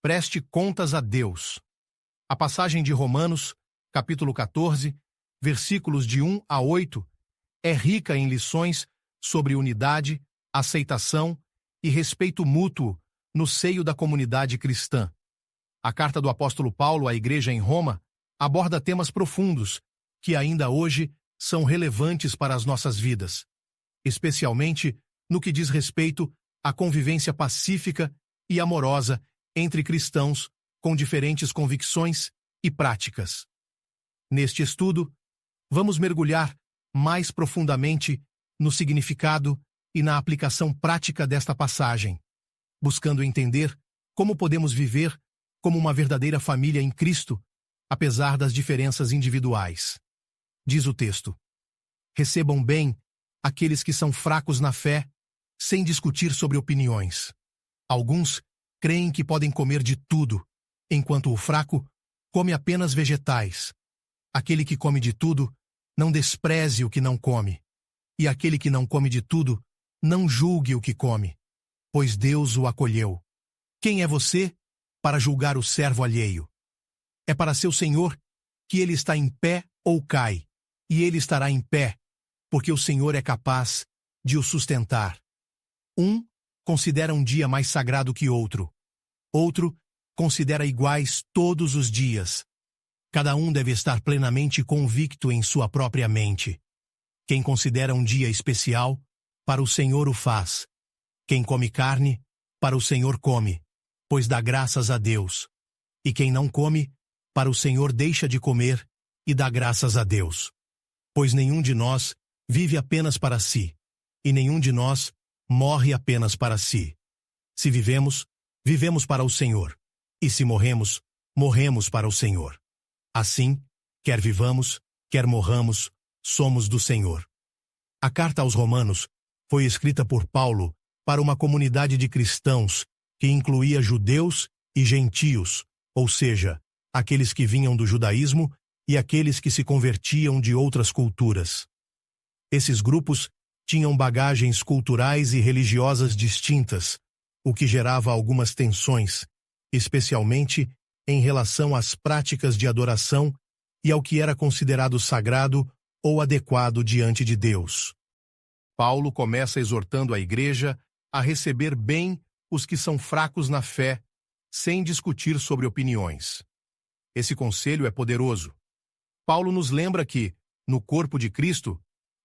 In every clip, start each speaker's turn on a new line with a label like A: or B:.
A: Preste contas a Deus. A passagem de Romanos, capítulo 14, versículos de 1 a 8, é rica em lições sobre unidade, aceitação e respeito mútuo no seio da comunidade cristã. A carta do apóstolo Paulo à igreja em Roma aborda temas profundos que ainda hoje são relevantes para as nossas vidas, especialmente no que diz respeito à convivência pacífica e amorosa entre cristãos com diferentes convicções e práticas. Neste estudo, vamos mergulhar mais profundamente no significado e na aplicação prática desta passagem, buscando entender como podemos viver como uma verdadeira família em Cristo, apesar das diferenças individuais. Diz o texto: recebam bem aqueles que são fracos na fé, sem discutir sobre opiniões. Alguns creem que podem comer de tudo, enquanto o fraco come apenas vegetais. Aquele que come de tudo não despreze o que não come, e aquele que não come de tudo não julgue o que come, pois Deus o acolheu. Quem é você para julgar o servo alheio? É para seu Senhor que ele está em pé ou cai, e ele estará em pé, porque o Senhor é capaz de o sustentar. Um considera um dia mais sagrado que outro. Outro considera iguais todos os dias. Cada um deve estar plenamente convicto em sua própria mente. Quem considera um dia especial, para o Senhor o faz. Quem come carne, para o Senhor come, pois dá graças a Deus. E quem não come, para o Senhor deixa de comer e dá graças a Deus. Pois nenhum de nós vive apenas para si, e nenhum de nós morre apenas para si. Se vivemos, vivemos para o Senhor, e se morremos, morremos para o Senhor. Assim, quer vivamos, quer morramos, somos do Senhor. A carta aos Romanos foi escrita por Paulo para uma comunidade de cristãos que incluía judeus e gentios, ou seja, aqueles que vinham do judaísmo e aqueles que se convertiam de outras culturas. Esses grupos tinham bagagens culturais e religiosas distintas, o que gerava algumas tensões, especialmente em relação às práticas de adoração e ao que era considerado sagrado ou adequado diante de Deus. Paulo começa exortando a igreja a receber bem os que são fracos na fé, sem discutir sobre opiniões. Esse conselho é poderoso. Paulo nos lembra que, no corpo de Cristo,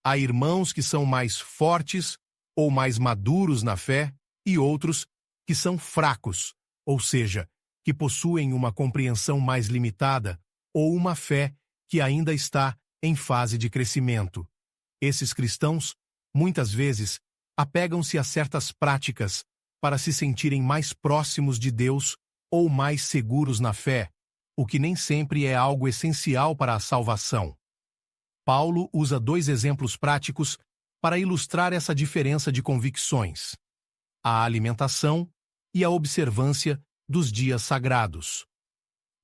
A: há irmãos que são mais fortes ou mais maduros na fé e outros que são fracos, ou seja, que possuem uma compreensão mais limitada ou uma fé que ainda está em fase de crescimento. Esses cristãos, muitas vezes, apegam-se a certas práticas para se sentirem mais próximos de Deus ou mais seguros na fé, o que nem sempre é algo essencial para a salvação. Paulo usa dois exemplos práticos para ilustrar essa diferença de convicções: a alimentação e a observância dos dias sagrados.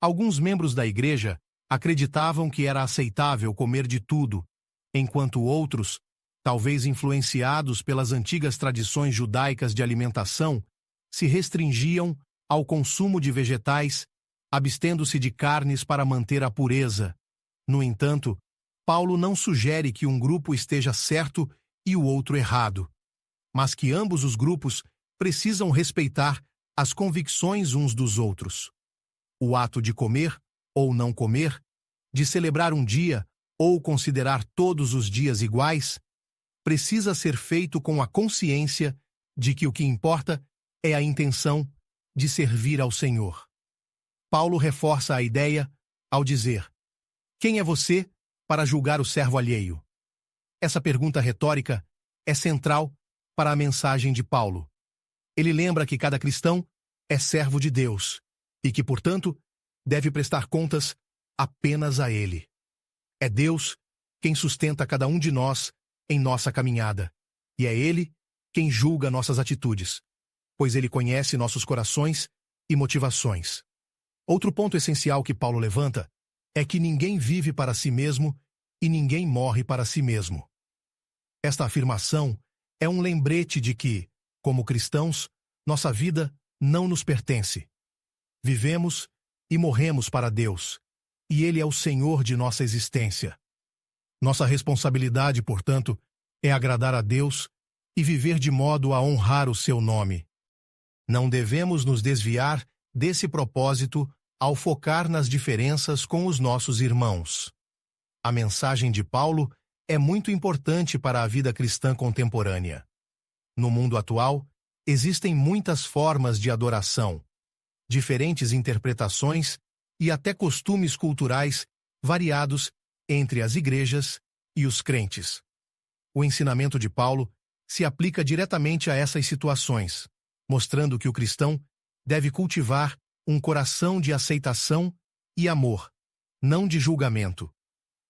A: Alguns membros da igreja acreditavam que era aceitável comer de tudo, enquanto outros, talvez influenciados pelas antigas tradições judaicas de alimentação, se restringiam ao consumo de vegetais, abstendo-se de carnes para manter a pureza. No entanto, Paulo não sugere que um grupo esteja certo e o outro errado, mas que ambos os grupos precisam respeitar as convicções uns dos outros. O ato de comer ou não comer, de celebrar um dia ou considerar todos os dias iguais, precisa ser feito com a consciência de que o que importa é a intenção de servir ao Senhor. Paulo reforça a ideia ao dizer: quem é você para julgar o servo alheio? Essa pergunta retórica é central para a mensagem de Paulo. Ele lembra que cada cristão é servo de Deus e que, portanto, deve prestar contas apenas a Ele. É Deus quem sustenta cada um de nós em nossa caminhada, e é Ele quem julga nossas atitudes, pois Ele conhece nossos corações e motivações. Outro ponto essencial que Paulo levanta é que ninguém vive para si mesmo e ninguém morre para si mesmo. Esta afirmação é um lembrete de que, como cristãos, nossa vida não nos pertence. Vivemos e morremos para Deus, e Ele é o Senhor de nossa existência. Nossa responsabilidade, portanto, é agradar a Deus e viver de modo a honrar o seu nome. Não devemos nos desviar desse propósito ao focar nas diferenças com os nossos irmãos. A mensagem de Paulo é muito importante para a vida cristã contemporânea. No mundo atual, existem muitas formas de adoração, diferentes interpretações e até costumes culturais variados entre as igrejas e os crentes. O ensinamento de Paulo se aplica diretamente a essas situações, mostrando que o cristão deve cultivar um coração de aceitação e amor, não de julgamento.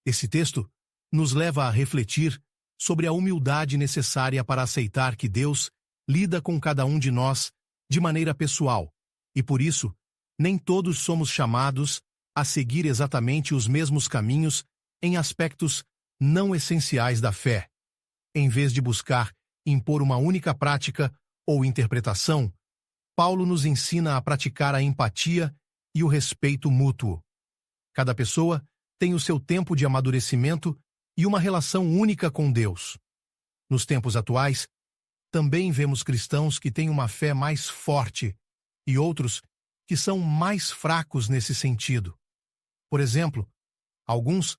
A: Esse texto nos leva a refletir sobre a humildade necessária para aceitar que Deus lida com cada um de nós de maneira pessoal, e por isso, nem todos somos chamados a seguir exatamente os mesmos caminhos em aspectos não essenciais da fé. Em vez de buscar impor uma única prática ou interpretação, Paulo nos ensina a praticar a empatia e o respeito mútuo. Cada pessoa tem o seu tempo de amadurecimento e uma relação única com Deus. Nos tempos atuais, também vemos cristãos que têm uma fé mais forte e outros que são mais fracos nesse sentido. Por exemplo, alguns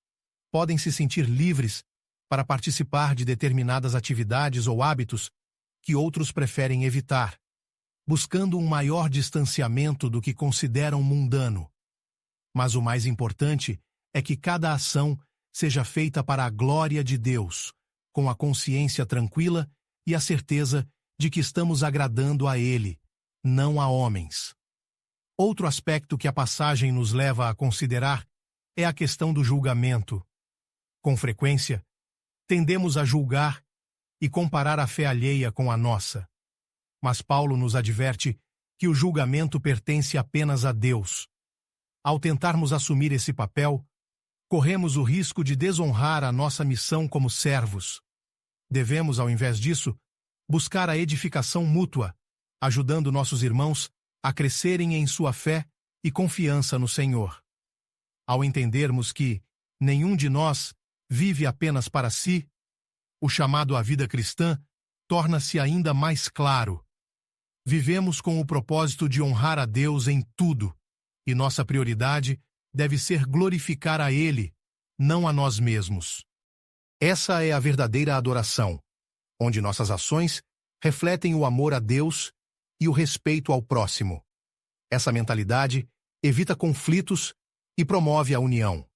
A: podem se sentir livres para participar de determinadas atividades ou hábitos que outros preferem evitar, buscando um maior distanciamento do que consideram mundano. Mas o mais importante é que cada ação seja feita para a glória de Deus, com a consciência tranquila e a certeza de que estamos agradando a Ele, não a homens. Outro aspecto que a passagem nos leva a considerar é a questão do julgamento. Com frequência, tendemos a julgar e comparar a fé alheia com a nossa. Mas Paulo nos adverte que o julgamento pertence apenas a Deus. Ao tentarmos assumir esse papel, corremos o risco de desonrar a nossa missão como servos. Devemos, ao invés disso, buscar a edificação mútua, ajudando nossos irmãos a crescerem em sua fé e confiança no Senhor. Ao entendermos que nenhum de nós vive apenas para si, o chamado à vida cristã torna-se ainda mais claro. Vivemos com o propósito de honrar a Deus em tudo, e nossa prioridade deve ser glorificar a Ele, não a nós mesmos. Essa é a verdadeira adoração, onde nossas ações refletem o amor a Deus e o respeito ao próximo. Essa mentalidade evita conflitos e promove a união.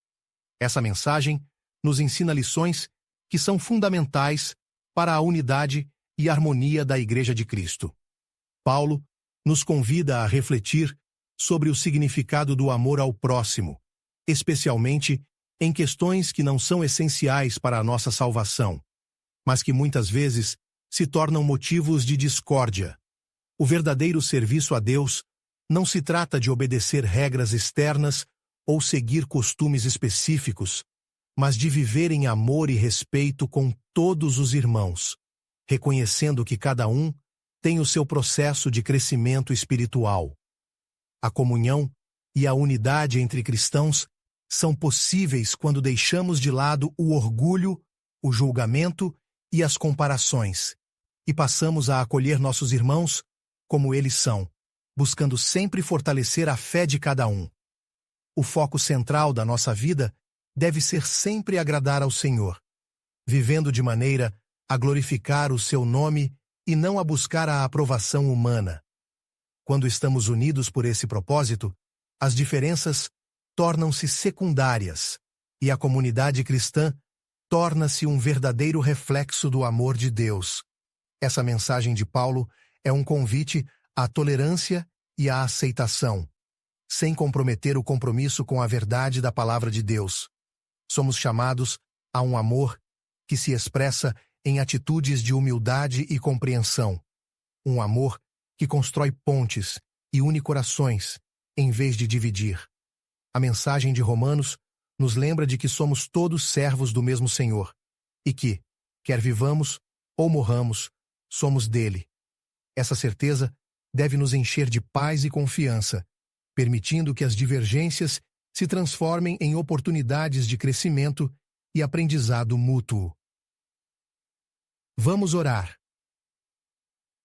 A: Essa mensagem nos ensina lições que são fundamentais para a unidade e harmonia da Igreja de Cristo. Paulo nos convida a refletir sobre o significado do amor ao próximo, especialmente em questões que não são essenciais para a nossa salvação, mas que muitas vezes se tornam motivos de discórdia. O verdadeiro serviço a Deus não se trata de obedecer regras externas ou seguir costumes específicos, mas de viver em amor e respeito com todos os irmãos, reconhecendo que cada um tem o seu processo de crescimento espiritual. A comunhão e a unidade entre cristãos são possíveis quando deixamos de lado o orgulho, o julgamento e as comparações, e passamos a acolher nossos irmãos como eles são, buscando sempre fortalecer a fé de cada um. O foco central da nossa vida deve ser sempre agradar ao Senhor, vivendo de maneira a glorificar o seu nome e não a buscar a aprovação humana. Quando estamos unidos por esse propósito, as diferenças tornam-se secundárias e a comunidade cristã torna-se um verdadeiro reflexo do amor de Deus. Essa mensagem de Paulo é um convite à tolerância e à aceitação, sem comprometer o compromisso com a verdade da palavra de Deus. Somos chamados a um amor que se expressa em atitudes de humildade e compreensão. Um amor que constrói pontes e une corações, em vez de dividir. A mensagem de Romanos nos lembra de que somos todos servos do mesmo Senhor, e que, quer vivamos ou morramos, somos dele. Essa certeza deve nos encher de paz e confiança, permitindo que as divergências se transformem em oportunidades de crescimento e aprendizado mútuo. Vamos orar.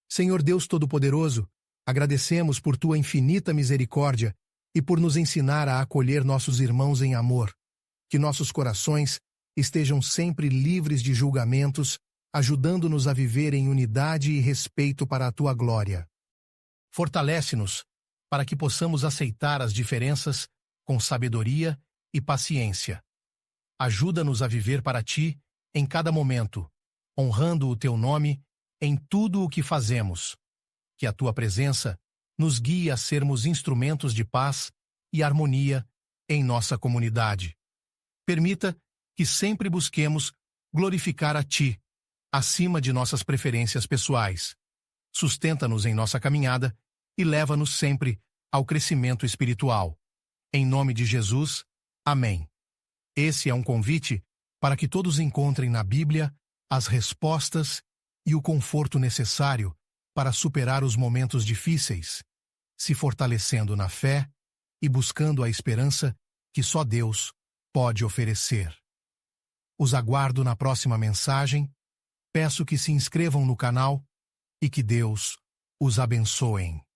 A: Senhor Deus Todo-Poderoso, agradecemos por tua infinita misericórdia e por nos ensinar a acolher nossos irmãos em amor. Que nossos corações estejam sempre livres de julgamentos, ajudando-nos a viver em unidade e respeito para a tua glória. Fortalece-nos para que possamos aceitar as diferenças com sabedoria e paciência. Ajuda-nos a viver para ti em cada momento, honrando o teu nome em tudo o que fazemos. Que a tua presença nos guie a sermos instrumentos de paz e harmonia em nossa comunidade. Permita que sempre busquemos glorificar a ti, acima de nossas preferências pessoais. Sustenta-nos em nossa caminhada e leva-nos sempre ao crescimento espiritual. Em nome de Jesus, amém. Esse é um convite para que todos encontrem na Bíblia as respostas e o conforto necessário para superar os momentos difíceis, se fortalecendo na fé e buscando a esperança que só Deus pode oferecer. Os aguardo na próxima mensagem, peço que se inscrevam no canal e que Deus os abençoe.